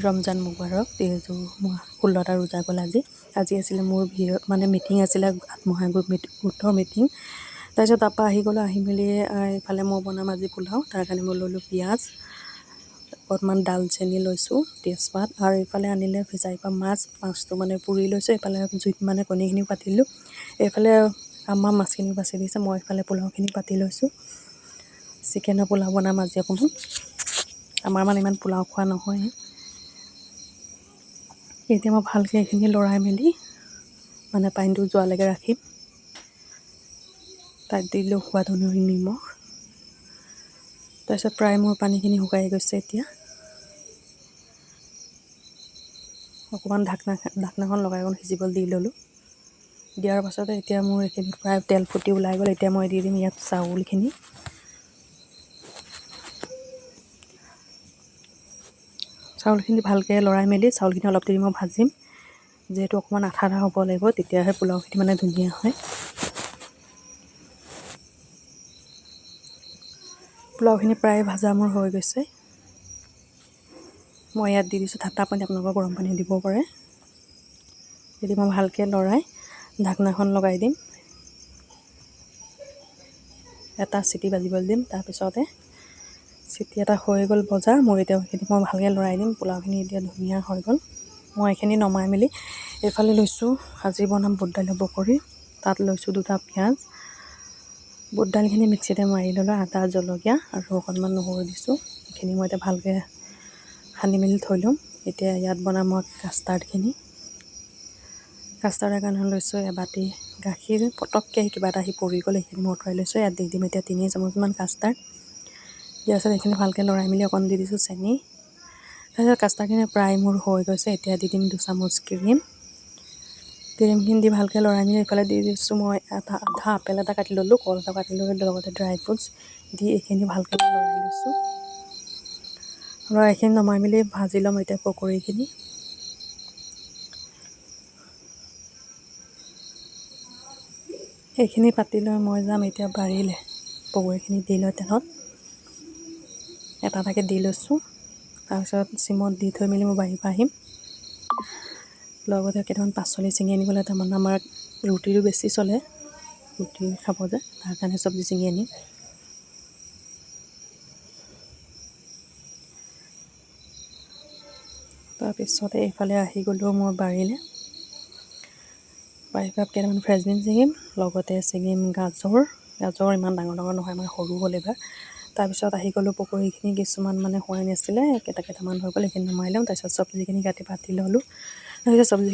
ৰমজান মুবাৰক 16টা ৰোজা গ'ল আজি আছিলে মোৰ মানে মিটিং আছিলে আত্মসহায়ক গোটৰ মিটিং। তাৰপিছত তাৰপৰা আহি গ'লোঁ, আহি মেলি এইফালে মই বনাম আজি পোলাও। তাৰ কাৰণে মই ল'লোঁ পিঁয়াজ, অকণমান দালচেনি লৈছোঁ, তেজপাত, আৰু এইফালে আনিলে ফিচাৰীৰ পৰা মাছটো মানে পুৰি লৈছোঁ। এইফালে জুইত মানে কণীখিনিও পাতিলোঁ, এইফালে আমাৰ মাছখিনি বাছি দিছে, মই এইফালে পোলাওখিনি পাতি লৈছোঁ। চিকেনৰ পোলাও বনাম আজি অকণমান। আমাৰ মানে ইমান পোলাও খোৱা নহয়। এতিয়া মই ভালকৈ এইখিনি লৰাই মেলি মানে পানীটো যোৱালৈকে ৰাখিম। তাত দিলোঁ সোৱাদ অনুসৰি নিমখ। তাৰপিছত প্ৰায় মোৰ পানীখিনি শুকাই গৈছে। এতিয়া অকণমান ঢাকনাখন লগাই অকণ সিজিবলৈ দি ল'লোঁ। দিয়াৰ পাছতে এতিয়া মোৰ এইখিনি প্ৰায় তেল ফুটি ওলাই গ'ল। এতিয়া মই দি দিম ইয়াত চাউলখিনি। চাউলখিনি ভালকৈ লৰাই মেলি চাউলখিনি অলপ দেৰি মই ভাজিম, যিহেতু অকণমান আঠা আঠা হ'ব লাগিব, তেতিয়াহে পোলাওখিনি মানে ধুনীয়া হয়। পোলাওখিনি প্ৰায় ভাজা মোৰ হৈ গৈছে। মই ইয়াত দি দিছোঁ ঠাণ্ডা পানী, আপোনালোকৰ গৰম পানী দিব পাৰে। যদি মই ভালকৈ লৰাই ঢাকনাখন লগাই দিম, এটা চিটি বাজিবলৈ দিম। তাৰপিছতে চিটি এটা হৈ গ'ল বজা, মোৰ এতিয়া সেইখিনি মই ভালকৈ লৰাই দিম। পোলাওখিনি এতিয়া ধুনীয়া হৈ গ'ল। মই এইখিনি নমাই মেলি এইফালে লৈছোঁ, আজি বনাম বুট দাইলৰ পকৰি। তাত লৈছোঁ 2টা পিঁয়াজ, বুট দাইলখিনি মিক্সিতে মাৰি ল'লোঁ, আদা জলকীয়া আৰু অকণমান নহৰু দিছোঁ। এইখিনি মই এতিয়া ভালকৈ সানি মেলি থৈ ল'ম। এতিয়া ইয়াত বনাম মই কাষ্টাৰ্ডৰ কাৰণে লৈছোঁ এবাটি গাখীৰ। পটককৈ কিবা এটা আহি পৰি গ'ল, এইখিনি মই আঁতৰাই লৈছোঁ। ইয়াত দি দিম এতিয়া 3 চামুচমান কাষ্টাৰ্ড। দিয়াৰ পিছত এইখিনি ভালকৈ লৰাই মেলি অকণ দি দিছোঁ চেনি। তাৰপিছত কাষ্টাৰ্ডখিনি প্ৰায় মোৰ হৈ গৈছে। এতিয়া দি দিম 2 চামুচ ক্ৰীমখিনি দি ভালকৈ লৰাই মেলি এইফালে দি দিছোঁ মই আধা আপেল এটা কাটি ল'লোঁ, কল এটা কাটি ল'লোঁ, লগতে ড্ৰাই ফ্ৰুটছ দি এইখিনি ভালকৈ লৰাই লৈছোঁ। এইখিনি নমাই মেলি ভাজি ল'ম এতিয়া পকৰিখিনি। এইখিনি পাতি লৈ মই যাম এতিয়া বাৰীলৈ। পকৰিখিনি দি লৈ তেলত এটা এটাকৈ দি লৈছোঁ। তাৰপিছত চিমত দি থৈ মেলি মই বাৰীৰ পৰা আহিম। লগতে কেইটামান পাচলি ছিঙি আনিবলৈ, তাৰমানে আমাৰ ৰুটিটো বেছি চলে, ৰুটি খাব যে, তাৰ কাৰণে চব্জি ছিঙি আনিম। তাৰপিছতে এইফালে আহি গ'লোঁ মই বাৰীলৈ। বাৰীৰ পৰা কেইটামান ফ্ৰেঞ্চবিন ছিঙিম, লগতে ছিঙিম গাজৰ ইমান ডাঙৰ ডাঙৰ নহয়, মানে সৰু হ'ল এইবাৰ। তাৰপিছত আহি গ'লোঁ পকৰিখিনি কিছুমান মানে হোৱাই নাছিলে, কেইটামান হৈ গ'ল, এইখিনি নমাই ল'ম। তাৰপিছত চব্জিখিনি কাটি পাতি ল'লোঁ। তাৰপিছত চব্জি